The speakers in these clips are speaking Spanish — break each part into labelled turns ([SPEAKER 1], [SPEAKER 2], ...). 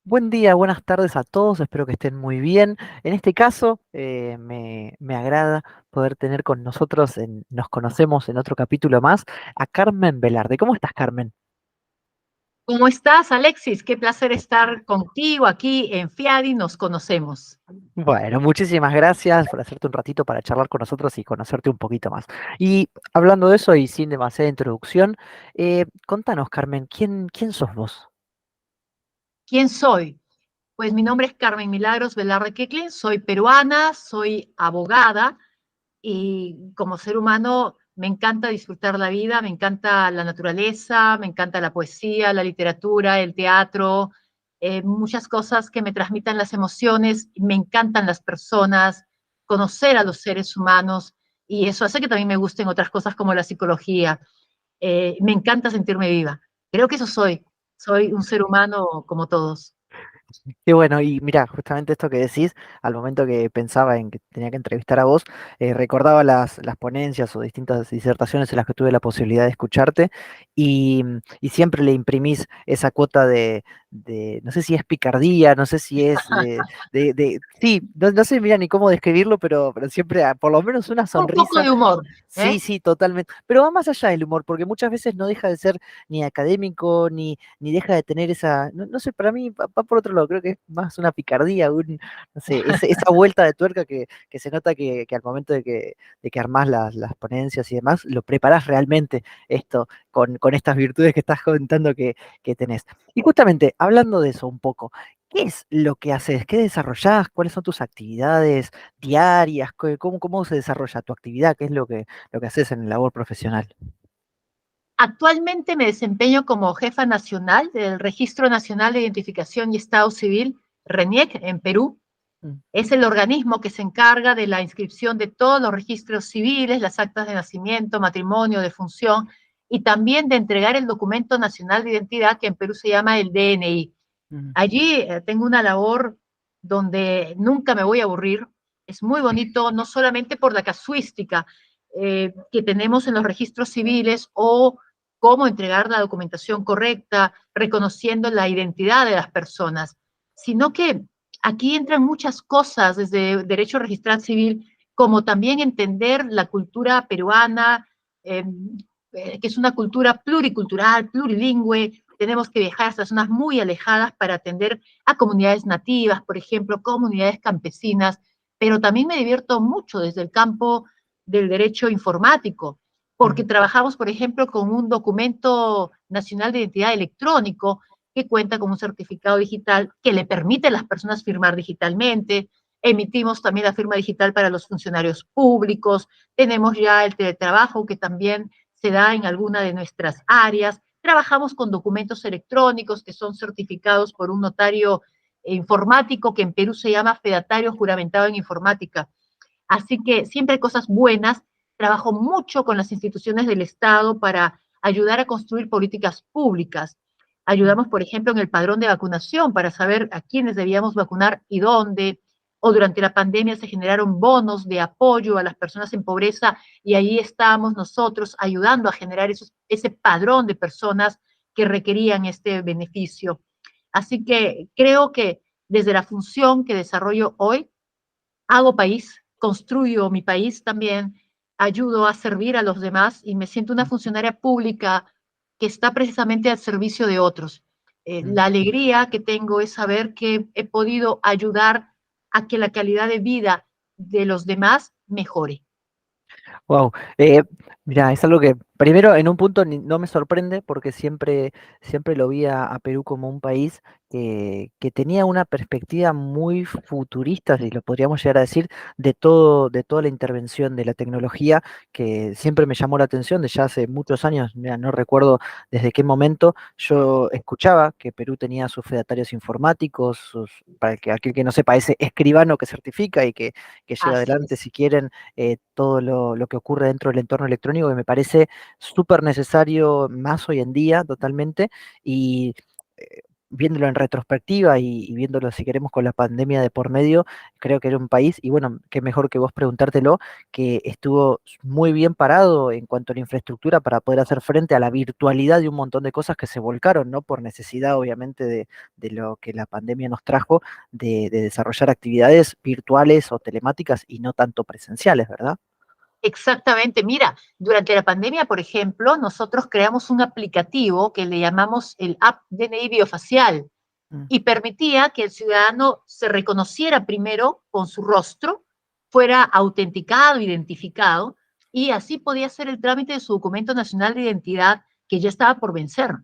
[SPEAKER 1] Buen día, buenas tardes a todos, espero que estén muy bien. En este caso, me agrada poder tener con nosotros, nos conocemos en otro capítulo más, a Carmen Velarde. ¿Cómo estás, Carmen?
[SPEAKER 2] ¿Cómo estás, Alexis? Qué placer estar contigo aquí en Fiadi, nos conocemos.
[SPEAKER 1] Bueno, muchísimas gracias por hacerte un ratito para charlar con nosotros y conocerte un poquito más. Y hablando de eso y sin demasiada introducción, contanos, Carmen, ¿quién sos vos?
[SPEAKER 2] ¿Quién soy? Pues mi nombre es Carmen Milagros Velarde Queclin, soy peruana, soy abogada y como ser humano me encanta disfrutar la vida, me encanta la naturaleza, me encanta la poesía, la literatura, el teatro, muchas cosas que me transmitan las emociones, me encantan las personas, conocer a los seres humanos y eso hace que también me gusten otras cosas como la psicología. Me encanta sentirme viva. Creo que eso soy un ser humano como todos.
[SPEAKER 1] Y bueno, y mira, justamente esto que decís, al momento que pensaba en que tenía que entrevistar a vos, recordaba las ponencias o distintas disertaciones en las que tuve la posibilidad de escucharte y siempre le imprimís esa cuota no sé si es picardía, no sé si es sí, no sé, mira, ni cómo describirlo, pero siempre, por lo menos una
[SPEAKER 2] Un poco
[SPEAKER 1] sonrisa.
[SPEAKER 2] de humor,
[SPEAKER 1] Sí,
[SPEAKER 2] ¿eh?
[SPEAKER 1] sí, totalmente. Pero va más allá del humor, porque muchas veces no deja de ser ni académico, ni deja de tener esa, no sé, para mí va por otro lado, creo que es más una picardía, no sé, esa vuelta de tuerca que se nota que al momento de que armás las ponencias y demás, lo preparás realmente esto con estas virtudes que estás comentando que tenés. Y justamente, hablando de eso un poco, ¿qué es lo que haces? ¿Qué desarrollás? ¿Cuáles son tus actividades diarias? ¿Cómo se desarrolla tu actividad? ¿Qué es lo que haces en la labor profesional?
[SPEAKER 2] Actualmente me desempeño como jefa nacional del Registro Nacional de Identificación y Estado Civil, RENIEC, en Perú.
[SPEAKER 1] Mm,
[SPEAKER 2] Es el organismo que se encarga de la inscripción de todos los registros civiles, las actas de nacimiento, matrimonio, defunción, y también de entregar el documento nacional de identidad que en Perú se llama el DNI.
[SPEAKER 1] mm.
[SPEAKER 2] Allí tengo una labor donde nunca me voy a aburrir. Es muy bonito, no solamente por la casuística que tenemos en los registros civiles o cómo entregar la documentación correcta, reconociendo la identidad de las personas, sino que aquí entran muchas cosas desde derecho registral civil, como también entender la cultura peruana, eh, que es una cultura pluricultural, plurilingüe. Tenemos que viajar hasta zonas muy alejadas para atender a comunidades nativas, por ejemplo, comunidades campesinas, pero también me divierto mucho desde el campo del derecho informático, porque
[SPEAKER 1] Mm.
[SPEAKER 2] trabajamos, por ejemplo, con un documento nacional de identidad electrónico que cuenta con un certificado digital que le permite a las personas firmar digitalmente. Emitimos también la firma digital para los funcionarios públicos. Tenemos ya el teletrabajo que también se da en alguna de nuestras áreas. Trabajamos con documentos electrónicos que son certificados por un notario informático que en Perú se llama fedatario juramentado en informática. Así que siempre hay cosas buenas. Trabajo mucho con las instituciones del Estado para ayudar a construir políticas públicas.
[SPEAKER 1] Mm.
[SPEAKER 2] Ayudamos, por ejemplo, en el padrón de vacunación para saber a quiénes debíamos vacunar y dónde. O durante la pandemia se generaron bonos de apoyo a las personas en pobreza y ahí estábamos nosotros ayudando a generar ese padrón de personas que requerían este beneficio. Así que creo que desde la función que desarrollo hoy, hago país, construyo mi país también, ayudo a servir a los demás y me siento una funcionaria pública que está precisamente al servicio de otros.
[SPEAKER 1] Mm.
[SPEAKER 2] La alegría que tengo es saber que he podido ayudar a que la calidad de vida de los demás mejore.
[SPEAKER 1] Wow, mira, es algo que primero en un punto no me sorprende porque siempre lo vi a Perú como un país que tenía una perspectiva muy futurista, si lo podríamos llegar a decir, de toda la intervención de la tecnología, que siempre me llamó la atención de ya hace muchos años, mira, no recuerdo desde qué momento yo escuchaba que Perú tenía sus fedatarios informáticos, para que aquel que no sepa, ese escribano que certifica y que lleva
[SPEAKER 2] Así
[SPEAKER 1] adelante,
[SPEAKER 2] es.
[SPEAKER 1] si quieren todo lo que ocurre dentro del entorno electrónico, que me parece súper necesario más hoy en día, totalmente. Y viéndolo en retrospectiva y viéndolo, si queremos, con la pandemia de por medio, creo que era un país, y bueno, qué mejor que vos preguntártelo, que estuvo muy bien parado en cuanto a la infraestructura para poder hacer frente a la virtualidad de un montón de cosas que se volcaron, ¿no? Por necesidad, obviamente, de lo que la pandemia nos trajo, de desarrollar actividades virtuales o telemáticas y no tanto presenciales, ¿verdad?
[SPEAKER 2] Exactamente. Mira, durante la pandemia, por ejemplo, nosotros creamos un aplicativo que le llamamos el App DNI Biofacial
[SPEAKER 1] Mm,
[SPEAKER 2] y permitía que el ciudadano se reconociera primero con su rostro, fuera autenticado, identificado, y así podía hacer el trámite de su documento nacional de identidad que ya estaba por vencer.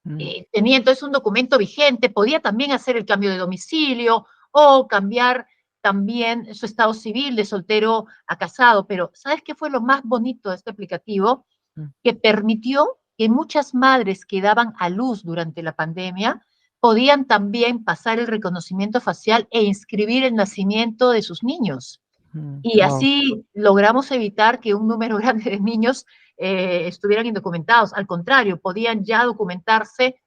[SPEAKER 1] mm,
[SPEAKER 2] Tenía entonces un documento vigente, podía también hacer el cambio de domicilio o cambiar también su estado civil de soltero a casado, pero ¿sabes qué fue lo más bonito de este aplicativo?
[SPEAKER 1] mm,
[SPEAKER 2] Que permitió que muchas madres que daban a luz durante la pandemia podían también pasar el reconocimiento facial e inscribir el nacimiento de sus niños. Y
[SPEAKER 1] wow.
[SPEAKER 2] así logramos evitar que un número grande de niños estuvieran indocumentados. Al contrario, podían ya documentarse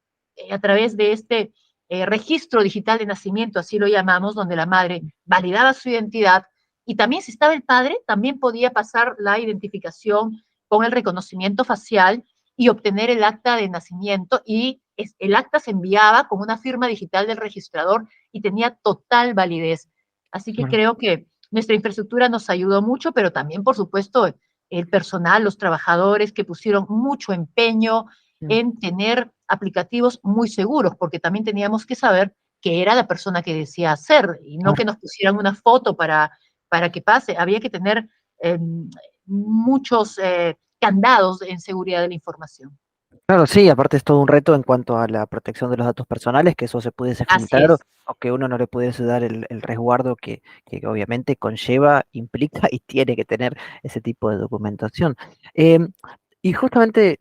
[SPEAKER 2] a través de este registro digital de nacimiento, así lo llamamos, donde la madre validaba su identidad y también si estaba el padre, también podía pasar la identificación con el reconocimiento facial y obtener el acta de nacimiento y el acta se enviaba con una firma digital del registrador y tenía total validez. Así que
[SPEAKER 1] Bueno,
[SPEAKER 2] creo que nuestra infraestructura nos ayudó mucho, pero también, por supuesto, el personal, los trabajadores que pusieron mucho empeño
[SPEAKER 1] mm,
[SPEAKER 2] en tener aplicativos muy seguros, porque también teníamos que saber que era la persona que decía hacer y no que
[SPEAKER 1] claro.
[SPEAKER 2] nos pusieran una foto para que pase. Había que tener eh, muchos candados en seguridad de la información.
[SPEAKER 1] Claro, sí, aparte es todo un reto en cuanto a la protección de los datos personales, que eso se pudiese
[SPEAKER 2] Así
[SPEAKER 1] filtrar
[SPEAKER 2] es.
[SPEAKER 1] o que uno no le pudiese dar el resguardo que obviamente conlleva, implica y tiene que tener ese tipo de documentación. Em, y justamente,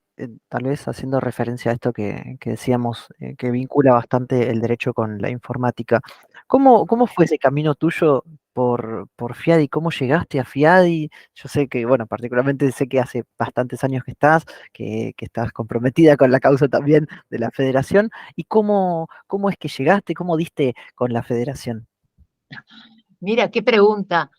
[SPEAKER 1] tal vez haciendo referencia a esto que decíamos, que vincula bastante el derecho con la informática, ¿cómo fue ese camino tuyo por FIADI? ¿Cómo llegaste a FIADI? Yo sé que, bueno, particularmente sé que hace bastantes años que estás, que estás comprometida con la causa también de la federación. ¿Y cómo es que llegaste? ¿Cómo diste con la federación?
[SPEAKER 2] Mira, qué pregunta.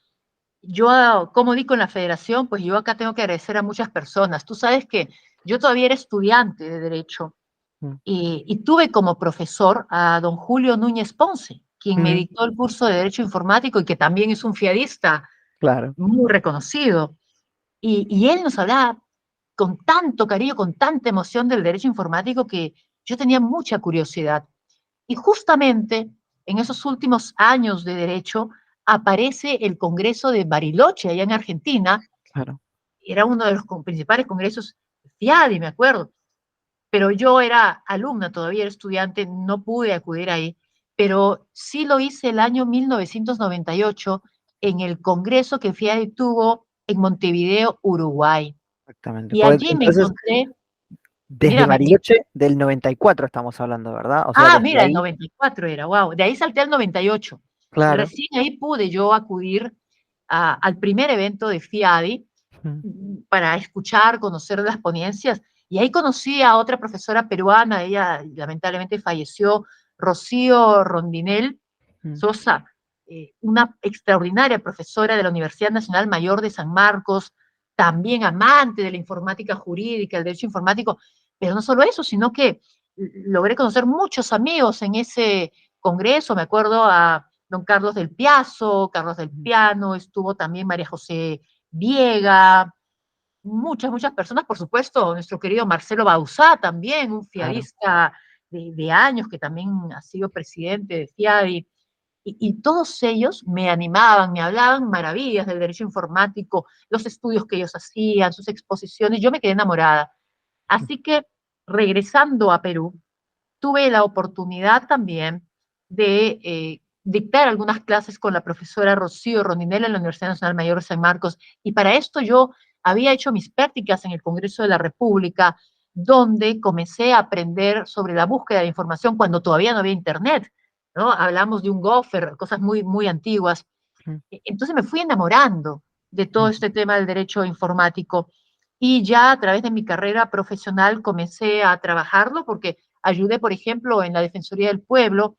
[SPEAKER 2] Yo, ¿cómo di con la federación? Pues yo acá tengo que agradecer a muchas personas. Tú sabes que yo todavía era estudiante de Derecho
[SPEAKER 1] Mm,
[SPEAKER 2] y tuve como profesor a don Julio Núñez Ponce, quien me
[SPEAKER 1] mm,
[SPEAKER 2] dictó el curso de Derecho Informático y que también es un fiadista
[SPEAKER 1] claro.
[SPEAKER 2] muy reconocido. Y él nos hablaba con tanto cariño, con tanta emoción del derecho informático que yo tenía mucha curiosidad. Y justamente en esos últimos años de derecho aparece el Congreso de Bariloche, allá en Argentina.
[SPEAKER 1] Claro.
[SPEAKER 2] Era uno de los principales congresos FIADI, me acuerdo, pero yo era alumna, todavía era estudiante, no pude acudir ahí, pero sí lo hice el año 1998 en el congreso que FIADI tuvo en Montevideo, Uruguay.
[SPEAKER 1] Exactamente.
[SPEAKER 2] Y allí me
[SPEAKER 1] Entonces,
[SPEAKER 2] encontré,
[SPEAKER 1] desde
[SPEAKER 2] mira,
[SPEAKER 1] Bariloche del 94 estamos hablando, ¿verdad? O sea, desde
[SPEAKER 2] mira, el
[SPEAKER 1] ahí,
[SPEAKER 2] 94 era, wow, de ahí salté al 98.
[SPEAKER 1] claro.
[SPEAKER 2] Recién ahí pude yo acudir al primer evento de FIADI
[SPEAKER 1] Mm,
[SPEAKER 2] para escuchar, conocer las ponencias. Y ahí conocí a otra profesora peruana, ella lamentablemente falleció, Rocío Rondinel
[SPEAKER 1] mm,
[SPEAKER 2] Sosa, una extraordinaria profesora de la Universidad Nacional Mayor de San Marcos, también amante de la informática jurídica, el derecho informático, pero no solo eso, sino que logré conocer muchos amigos en ese congreso, me acuerdo a don Carlos del Piazo, Carlos del
[SPEAKER 1] mm,
[SPEAKER 2] Piano, estuvo también María José Viega, muchas personas, por supuesto, nuestro querido Marcelo Bauzá también, un
[SPEAKER 1] claro.
[SPEAKER 2] fiadista de años que también ha sido presidente de FIADI, y todos ellos me animaban, me hablaban maravillas del derecho informático, los estudios que ellos hacían, sus exposiciones, yo me quedé enamorada. Así que regresando a Perú, tuve la oportunidad también de dictar algunas clases con la profesora Rocío Rondinella en la Universidad Nacional Mayor de San Marcos, y para esto yo había hecho mis prácticas en el Congreso de la República, donde comencé a aprender sobre la búsqueda de información cuando todavía no había Internet, ¿no? Hablamos de un gopher, cosas muy antiguas.
[SPEAKER 1] Mm,
[SPEAKER 2] Entonces me fui enamorando de todo
[SPEAKER 1] mm,
[SPEAKER 2] este tema del derecho informático y ya a través de mi carrera profesional comencé a trabajarlo porque ayudé, por ejemplo, en la Defensoría del Pueblo.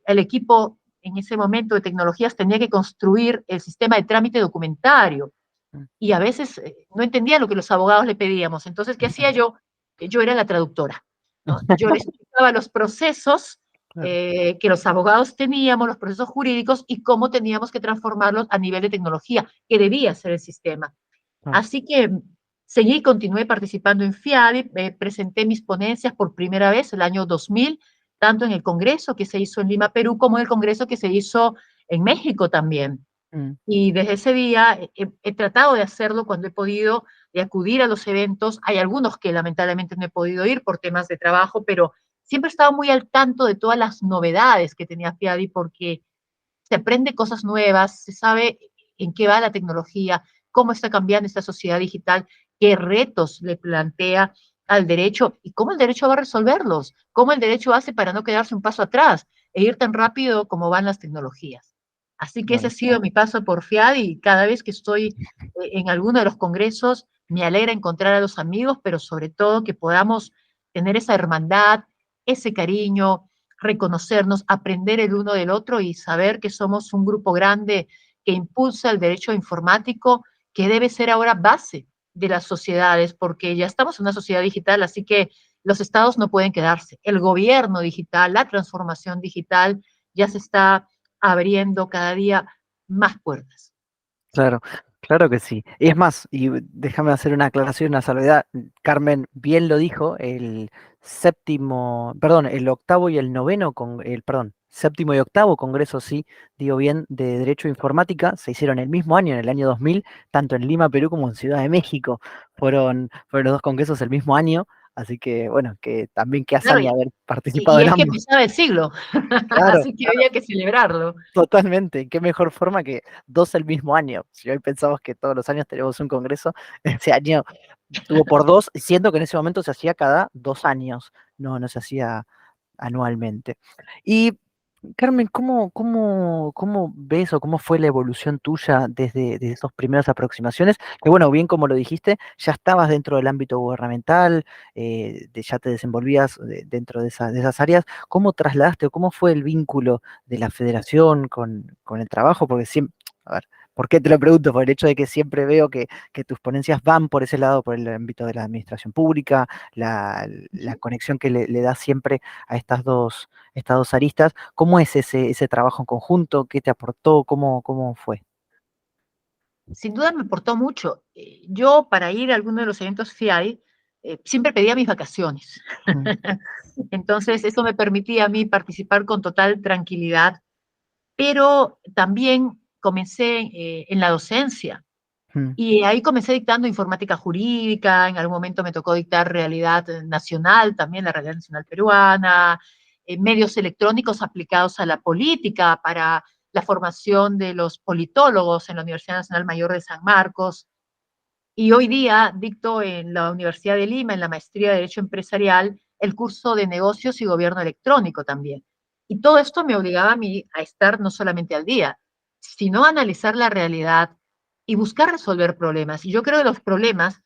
[SPEAKER 2] El equipo en ese momento de tecnologías tenía que construir el sistema de trámite documentario
[SPEAKER 1] mm,
[SPEAKER 2] y a veces no entendía lo que los abogados le pedíamos. Entonces, ¿qué hacía yo? Yo era la traductora, ¿no? Yo le explicaba los procesos
[SPEAKER 1] claro,
[SPEAKER 2] que los abogados teníamos, los procesos jurídicos y cómo teníamos que transformarlos a nivel de tecnología, que debía ser el sistema.
[SPEAKER 1] claro,
[SPEAKER 2] Así que seguí y continué participando en FIADI, presenté mis ponencias por primera vez el año 2000, tanto en el Congreso que se hizo en Lima, Perú, como en el Congreso que se hizo en México también.
[SPEAKER 1] mm,
[SPEAKER 2] Y desde ese día he tratado de hacerlo cuando he podido, de acudir a los eventos. Hay algunos que lamentablemente no he podido ir por temas de trabajo, pero siempre he estado muy al tanto de todas las novedades que tenía FIADI porque se aprende cosas nuevas, se sabe en qué va la tecnología, cómo está cambiando esta sociedad digital, qué retos le plantea al derecho y cómo el derecho va a resolverlos, cómo el derecho hace para no quedarse un paso atrás e ir tan rápido como van las tecnologías. Así que ese ha
[SPEAKER 1] claro.
[SPEAKER 2] sido mi paso por FIAD y cada vez que estoy en alguno de los congresos me alegra encontrar a los amigos, pero sobre todo que podamos tener esa hermandad, ese cariño, reconocernos, aprender el uno del otro y saber que somos un grupo grande que impulsa el derecho informático, que debe ser ahora base de las sociedades, porque ya estamos en una sociedad digital, así que los estados no pueden quedarse. El gobierno digital, la transformación digital ya se está abriendo cada día más puertas.
[SPEAKER 1] Claro, claro que sí. Y es más, y déjame hacer una aclaración, una salvedad. Carmen bien lo dijo, el séptimo, perdón, el octavo y el noveno, perdón, séptimo y octavo congreso, sí, digo bien, de Derecho e Informática, se hicieron el mismo año, en el año 2000, tanto en Lima, Perú, como en Ciudad de México. Fueron los dos congresos el mismo año, así que, bueno, que también qué
[SPEAKER 2] Claro,
[SPEAKER 1] hazaña haber participado
[SPEAKER 2] y
[SPEAKER 1] en
[SPEAKER 2] es que
[SPEAKER 1] ambos.
[SPEAKER 2] empezaba el siglo,
[SPEAKER 1] Claro.
[SPEAKER 2] así que había que celebrarlo.
[SPEAKER 1] Totalmente, qué mejor forma que dos el mismo año. Si hoy pensamos que todos los años tenemos un congreso, ese año tuvo por dos, siendo que en ese momento se hacía cada 2 años, no se hacía anualmente. Y Carmen, ¿cómo ves o cómo fue la evolución tuya desde esas primeras aproximaciones? Que bueno, bien como lo dijiste, ya estabas dentro del ámbito gubernamental, ya te desenvolvías dentro de esas áreas. ¿Cómo trasladaste o cómo fue el vínculo de la federación con el trabajo? Porque siempre, a ver, ¿por qué te lo pregunto? Por el hecho de que siempre veo que tus ponencias van por ese lado, por el ámbito de la administración pública, la conexión que le das siempre a estas dos aristas. ¿Cómo es ese trabajo en conjunto? ¿Qué te aportó? ¿Cómo fue?
[SPEAKER 2] Sin duda me aportó mucho. Yo para ir a alguno de los eventos FIAI siempre pedía mis vacaciones.
[SPEAKER 1] Mm,
[SPEAKER 2] Entonces eso me permitía a mí participar con total tranquilidad, pero también comencé en la docencia
[SPEAKER 1] mm,
[SPEAKER 2] y ahí comencé dictando informática jurídica, en algún momento me tocó dictar realidad nacional, también la realidad nacional peruana, medios electrónicos aplicados a la política para la formación de los politólogos en la Universidad Nacional Mayor de San Marcos. Y hoy día dicto en la Universidad de Lima, en la maestría de Derecho Empresarial, el curso de negocios y gobierno electrónico también. Y todo esto me obligaba a mí a estar no solamente al día, sino a analizar la realidad y buscar resolver problemas. Y yo creo que los problemas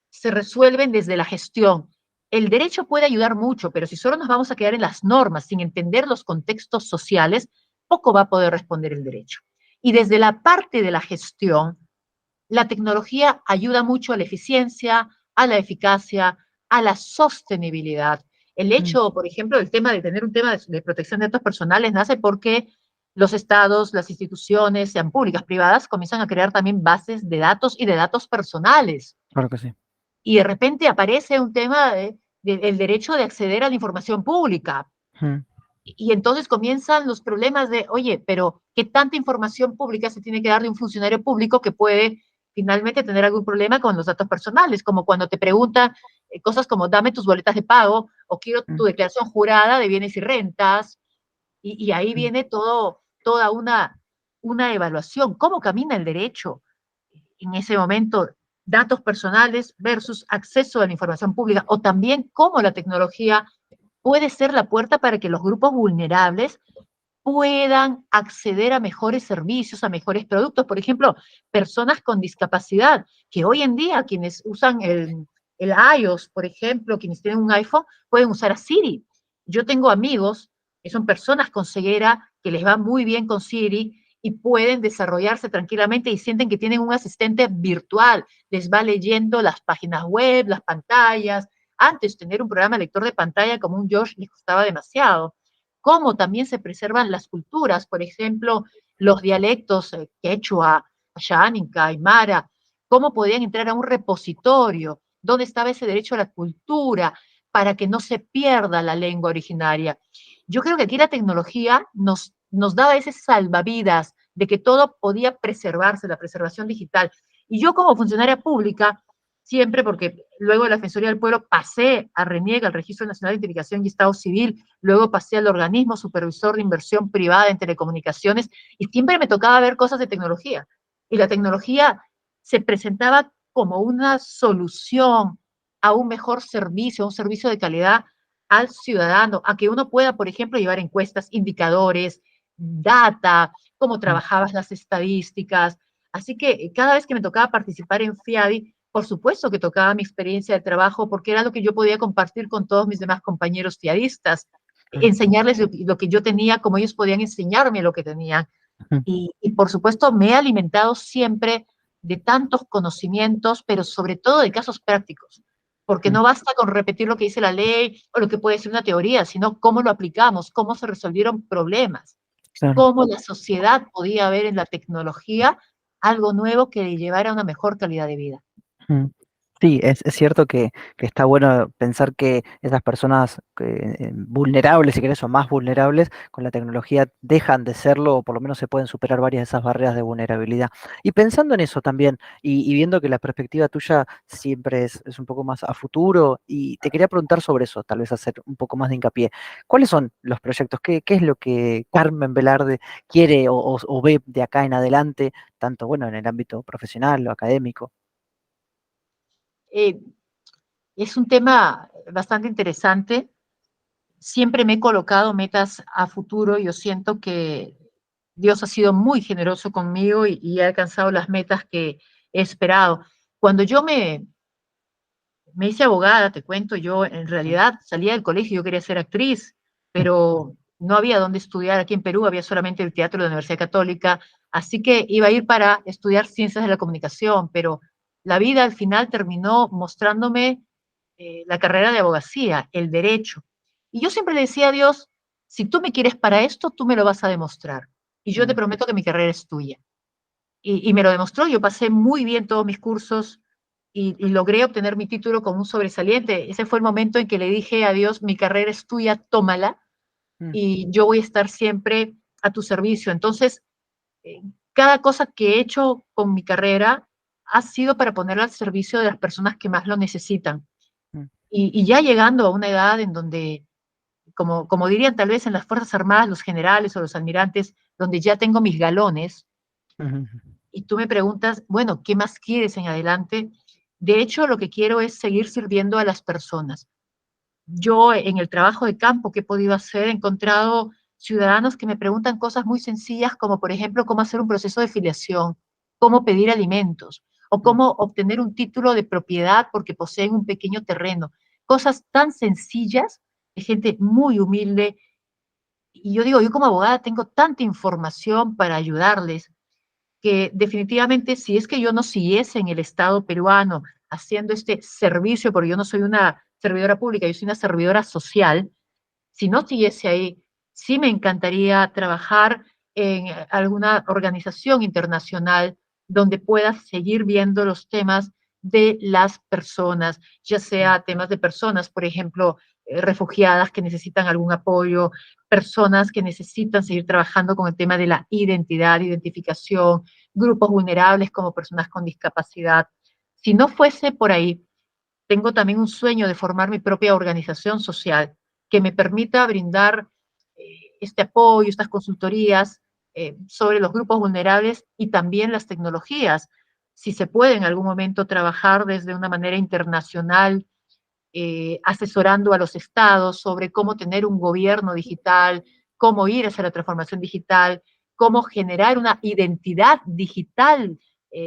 [SPEAKER 2] se resuelven desde la gestión. El derecho puede ayudar mucho, pero si solo nos vamos a quedar en las normas sin entender los contextos sociales, poco va a poder responder el derecho. Y desde la parte de la gestión, la tecnología ayuda mucho a la eficiencia, a la eficacia, a la sostenibilidad. El
[SPEAKER 1] mm,
[SPEAKER 2] hecho, por ejemplo, del tema de tener un tema de protección de datos personales nace porque los estados, las instituciones, sean públicas, privadas, comienzan a crear también bases de datos y de datos personales.
[SPEAKER 1] claro que sí.
[SPEAKER 2] Y de repente aparece un tema del derecho de acceder a la información pública.
[SPEAKER 1] Mm,
[SPEAKER 2] Y entonces comienzan los problemas de, oye, pero ¿qué tanta información pública se tiene que dar de un funcionario público que puede finalmente tener algún problema con los datos personales? Como cuando te preguntan cosas como dame tus boletas de pago o quiero
[SPEAKER 1] mm,
[SPEAKER 2] tu declaración jurada de bienes y rentas. Y ahí
[SPEAKER 1] mm,
[SPEAKER 2] viene toda una evaluación. ¿Cómo camina el derecho en ese momento? Datos personales versus acceso a la información pública o también cómo la tecnología puede ser la puerta para que los grupos vulnerables puedan acceder a mejores servicios, a mejores productos. Por ejemplo, personas con discapacidad, que hoy en día quienes usan el iOS, por ejemplo, quienes tienen un iPhone, pueden usar a Siri. Yo tengo amigos que son personas con ceguera que les va muy bien con Siri y pueden desarrollarse tranquilamente y sienten que tienen un asistente virtual, les va leyendo las páginas web, las pantallas. Antes tener un programa lector de pantalla como un George les costaba demasiado. Cómo también se preservan las culturas, por ejemplo, los dialectos quechua, xánica, aymara, cómo podían entrar a un repositorio, dónde estaba ese derecho a la cultura para que no se pierda la lengua originaria. Yo creo que aquí la tecnología nos daba ese salvavidas de que todo podía preservarse, la preservación digital. Y yo como funcionaria pública, siempre, porque luego de la Defensoría del Pueblo pasé a RENIEG, al Registro Nacional de Identificación y Estado Civil, luego pasé al organismo supervisor de inversión privada en telecomunicaciones, y siempre me tocaba ver cosas de tecnología. Y la tecnología se presentaba como una solución a un mejor servicio, a un servicio de calidad al ciudadano, a que uno pueda, por ejemplo, llevar encuestas, indicadores, data, cómo
[SPEAKER 1] Mm,
[SPEAKER 2] trabajabas las estadísticas. Así que cada vez que me tocaba participar en FIADI, por supuesto que tocaba mi experiencia de trabajo, porque era lo que yo podía compartir con todos mis demás compañeros fiadistas,
[SPEAKER 1] mm,
[SPEAKER 2] enseñarles lo que yo tenía, como ellos podían enseñarme lo que tenían.
[SPEAKER 1] mm,
[SPEAKER 2] Y por supuesto me he alimentado siempre de tantos conocimientos, pero sobre todo de casos prácticos, porque
[SPEAKER 1] mm,
[SPEAKER 2] no basta con repetir lo que dice la ley o lo que puede ser una teoría, sino cómo lo aplicamos, cómo se resolvieron problemas,
[SPEAKER 1] claro.
[SPEAKER 2] cómo la sociedad podía ver en la tecnología algo nuevo que le llevara a una mejor calidad de vida.
[SPEAKER 1] Mm. Sí, es cierto que está bueno pensar que esas personas vulnerables, si querés, o más vulnerables, con la tecnología dejan de serlo, o por lo menos se pueden superar varias de esas barreras de vulnerabilidad. Y pensando en eso también, y viendo que la perspectiva tuya siempre es un poco más a futuro, y te quería preguntar sobre eso, tal vez hacer un poco más de hincapié. ¿Cuáles son los proyectos? ¿Qué es lo que Carmen Velarde quiere o ve de acá en adelante, tanto bueno en el ámbito profesional o académico?
[SPEAKER 2] Eh, es un tema bastante interesante. Siempre me he colocado metas a futuro. Yo siento que Dios ha sido muy generoso conmigo y he alcanzado las metas que he esperado. Cuando me hice abogada, te cuento, yo en
[SPEAKER 1] Mm,
[SPEAKER 2] realidad salía del colegio, yo quería ser actriz,
[SPEAKER 1] mm,
[SPEAKER 2] pero no había dónde estudiar. Aquí en Perú había solamente el teatro de la Universidad Católica, así que iba a ir para estudiar ciencias de la comunicación, pero la vida al final terminó mostrándome la carrera de abogacía, el derecho. Y yo siempre le decía a Dios, si tú me quieres para esto, tú me lo vas a demostrar. Y yo te
[SPEAKER 1] mm,
[SPEAKER 2] prometo que mi carrera es tuya. Y me lo demostró, yo pasé muy bien todos mis cursos y logré obtener mi título como un sobresaliente. Ese fue el momento en que le dije a Dios, mi carrera es tuya, tómala
[SPEAKER 1] mm,
[SPEAKER 2] y yo voy a estar siempre a tu servicio. Entonces, eh, cada cosa que he hecho con mi carrera ha sido para ponerla al servicio de las personas que más lo necesitan.
[SPEAKER 1] mm,
[SPEAKER 2] Y ya llegando a una edad en donde, como dirían tal vez en las Fuerzas Armadas los generales o los almirantes, donde ya tengo mis galones,
[SPEAKER 1] mm,
[SPEAKER 2] y tú me preguntas, bueno, ¿qué más quieres en adelante? De hecho, lo que quiero es seguir sirviendo a las personas. Yo en el trabajo de campo que he podido hacer, he encontrado ciudadanos que me preguntan cosas muy sencillas como, por ejemplo, cómo hacer un proceso de filiación, cómo pedir alimentos o
[SPEAKER 1] mm,
[SPEAKER 2] cómo obtener un título de propiedad porque poseen un pequeño terreno. Cosas tan sencillas de gente muy humilde. Y yo digo, yo como abogada tengo tanta información para ayudarles que definitivamente si es que yo no siguiese en el Estado peruano haciendo este servicio, porque yo no soy una servidora pública, yo soy una servidora social, si no siguiese ahí, sí me encantaría trabajar en alguna organización internacional donde pueda seguir viendo los temas de las personas, ya
[SPEAKER 1] mm,
[SPEAKER 2] sea temas de personas, por ejemplo, refugiadas que necesitan algún apoyo, personas que necesitan seguir trabajando con el tema de la identidad, identificación, grupos vulnerables como personas con discapacidad. Si no fuese por ahí, tengo también un sueño de formar mi propia organización social que me permita brindar este apoyo, estas consultorías sobre los grupos vulnerables y también las tecnologías. Si se puede en algún momento trabajar desde una manera internacional, asesorando a los estados sobre cómo tener un gobierno digital, cómo ir hacia la transformación digital, cómo generar una identidad digital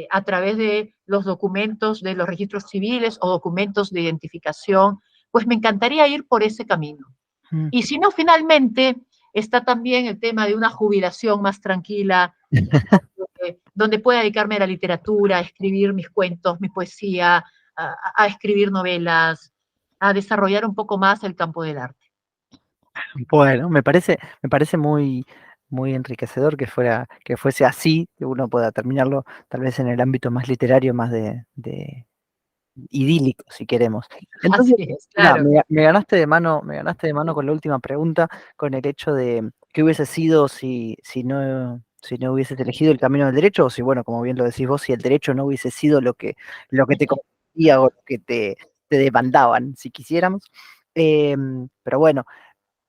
[SPEAKER 2] a través de los documentos de los registros civiles o documentos de identificación, pues me encantaría ir por ese camino.
[SPEAKER 1] Mm.
[SPEAKER 2] Y si no, finalmente está también el tema de una jubilación más tranquila, donde pueda dedicarme a la literatura, a escribir mis cuentos, mi poesía, a escribir novelas, a desarrollar un poco más el campo del arte.
[SPEAKER 1] Bueno, me parece muy, muy enriquecedor que fuese así, que uno pueda terminarlo tal vez en el ámbito más literario, más de idílico, si queremos.
[SPEAKER 2] Así
[SPEAKER 1] Entonces,
[SPEAKER 2] es,
[SPEAKER 1] mira,
[SPEAKER 2] claro.
[SPEAKER 1] me ganaste de mano con la última pregunta, con el hecho de qué hubiese sido si no hubieses elegido el camino del derecho, o si, bueno, como bien lo decís vos, si el derecho no hubiese sido lo que te convenía o lo que te demandaban, si quisiéramos. Pero bueno,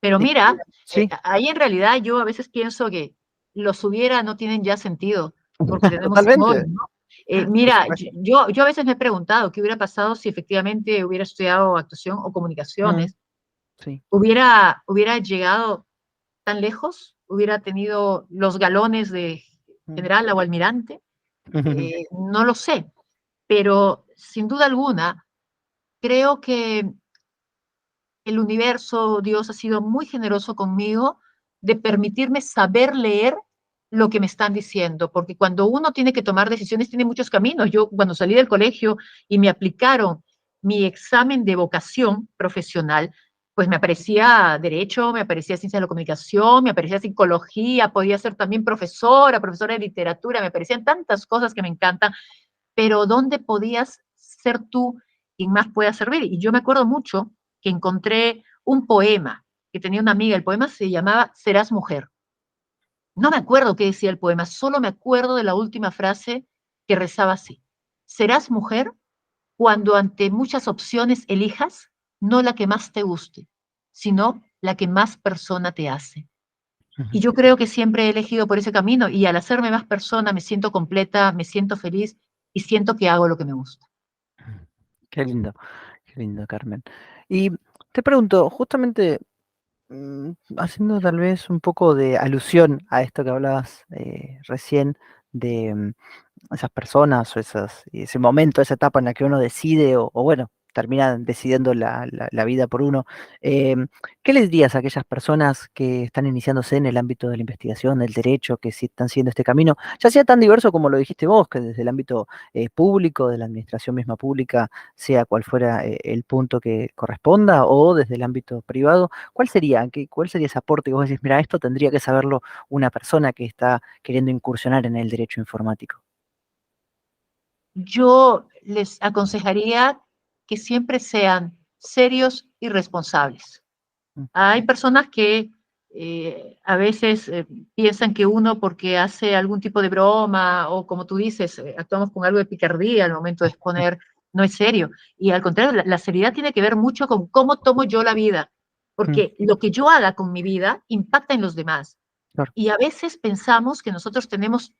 [SPEAKER 2] Pero
[SPEAKER 1] te-
[SPEAKER 2] mira,
[SPEAKER 1] sí,
[SPEAKER 2] ahí en realidad yo a veces pienso que los hubiera no tienen ya sentido, porque tenemos un hoy,
[SPEAKER 1] totalmente,
[SPEAKER 2] ¿no?
[SPEAKER 1] por
[SPEAKER 2] Mira,
[SPEAKER 1] supuesto.
[SPEAKER 2] yo a veces me he preguntado qué hubiera pasado si efectivamente hubiera estudiado actuación o
[SPEAKER 1] Mm,
[SPEAKER 2] comunicaciones.
[SPEAKER 1] sí.
[SPEAKER 2] ¿Hubiera llegado tan lejos? ¿Hubiera tenido los galones de
[SPEAKER 1] Mm.
[SPEAKER 2] general o almirante? No lo sé, pero sin duda alguna, creo que el universo, Dios ha sido muy generoso conmigo de permitirme saber leer lo que me están diciendo, porque cuando uno tiene que tomar decisiones, tiene muchos caminos. Yo cuando salí del colegio y me aplicaron mi examen de vocación profesional, pues me aparecía derecho, me aparecía ciencia de la comunicación, me aparecía psicología, podía ser también profesora de literatura, me aparecían tantas cosas que me encantan, pero ¿dónde podías ser tú quien más pueda servir? Y yo me acuerdo mucho que encontré un poema que tenía una amiga, el poema se llamaba Serás mujer. No me acuerdo qué decía el poema, solo me acuerdo de la última frase que rezaba así. Serás mujer cuando ante muchas opciones elijas no la que más te guste, sino la que más persona te hace. Y yo creo que siempre he elegido por ese camino y al hacerme más persona me siento completa, me siento feliz y siento que hago lo que me gusta.
[SPEAKER 1] Qué lindo, Carmen. Y te pregunto, justamente haciendo tal vez un poco de alusión a esto que hablabas recién de esas personas o ese momento, esa etapa en la que uno decide o bueno, termina decidiendo la vida por uno. ¿Qué les dirías a aquellas personas que están iniciándose en el ámbito de la investigación, del derecho, que sí están siguiendo este camino, ya sea tan diverso como lo dijiste vos, que desde el ámbito público, de la administración misma pública, sea cual fuera el punto que corresponda, o desde el ámbito privado? ¿Cuál sería ese aporte que vos decís, mira, esto tendría que saberlo una persona que está queriendo incursionar en el derecho informático?
[SPEAKER 2] Yo les aconsejaría que siempre sean serios y responsables.
[SPEAKER 1] Mm,
[SPEAKER 2] Hay personas que a veces piensan que uno porque hace algún tipo de broma o como tú dices, actuamos con algo de picardía al momento de exponer, no es serio. Y al contrario, la seriedad tiene que ver mucho con cómo tomo yo la vida,
[SPEAKER 1] mm,
[SPEAKER 2] porque lo que yo haga con mi vida impacta en los demás.
[SPEAKER 1] claro.
[SPEAKER 2] Y a veces pensamos que nosotros tenemos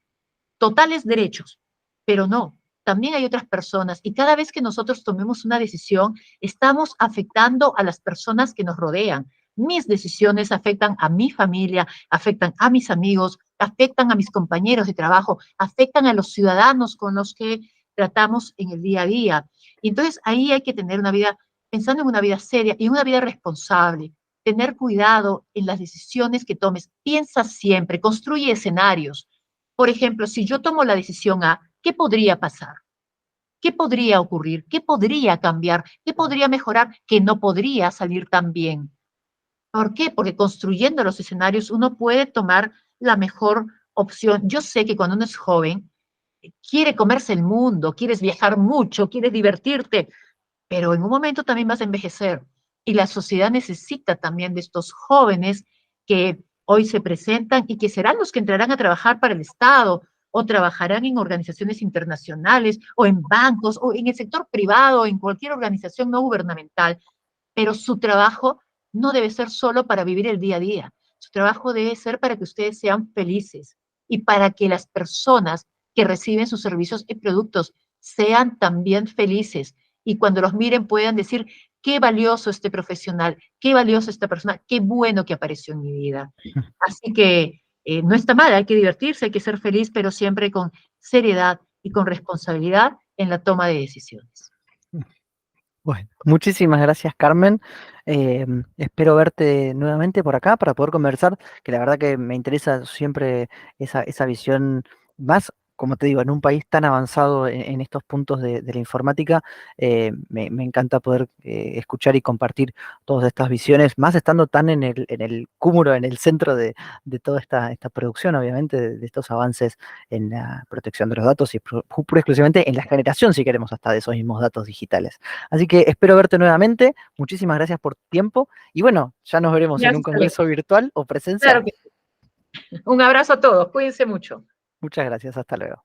[SPEAKER 2] totales derechos, pero no. También hay otras personas y cada vez que nosotros tomemos una decisión, estamos afectando a las personas que nos rodean. Mis decisiones afectan a mi familia, afectan a mis amigos, afectan a mis compañeros de trabajo, afectan a los ciudadanos con los que tratamos en el día a día. Y entonces ahí hay que tener una vida, pensando en una vida seria y una vida responsable, tener cuidado en las decisiones que tomes. Piensa siempre, construye escenarios. Por ejemplo, si yo tomo la decisión A, ¿qué podría pasar? ¿Qué podría ocurrir? ¿Qué podría cambiar? ¿Qué podría mejorar? Que no podría salir tan bien. ¿Por qué? Porque construyendo los escenarios uno puede tomar la mejor opción. Yo sé que cuando uno es joven, quiere comerse el mundo, quieres viajar mucho, quieres divertirte, pero en un momento también vas a envejecer y la sociedad necesita también de estos jóvenes que hoy se presentan y que serán los que entrarán a trabajar para el Estado o trabajarán en organizaciones internacionales o en bancos o en el sector privado o en cualquier organización no gubernamental, pero su trabajo no debe ser solo para vivir el día a día, su trabajo debe ser para que ustedes sean felices y para que las personas que reciben sus servicios y productos sean también felices y cuando los miren puedan decir, qué valioso este profesional, qué valioso esta persona, qué bueno que apareció en mi vida. Así que no está mal, hay que divertirse, hay que ser feliz, pero siempre con seriedad y con responsabilidad en la toma de decisiones.
[SPEAKER 1] Bueno, muchísimas gracias, Carmen. Espero verte nuevamente por acá para poder conversar, que la verdad que me interesa siempre esa visión más, como te digo, en un país tan avanzado en estos puntos de la informática. Me encanta poder escuchar y compartir todas estas visiones, más estando tan en el cúmulo, en el centro de toda esta producción, obviamente, de estos avances en la protección de los datos y pura exclusivamente en la generación, si queremos, hasta de esos mismos datos digitales. Así que espero verte nuevamente. Muchísimas gracias por tu tiempo. Y bueno, ya nos veremos en un
[SPEAKER 2] Gracias,
[SPEAKER 1] congreso
[SPEAKER 2] Alex.
[SPEAKER 1] virtual o presencial.
[SPEAKER 2] Claro que sí. Un abrazo a todos, cuídense mucho.
[SPEAKER 1] Muchas gracias. Hasta luego.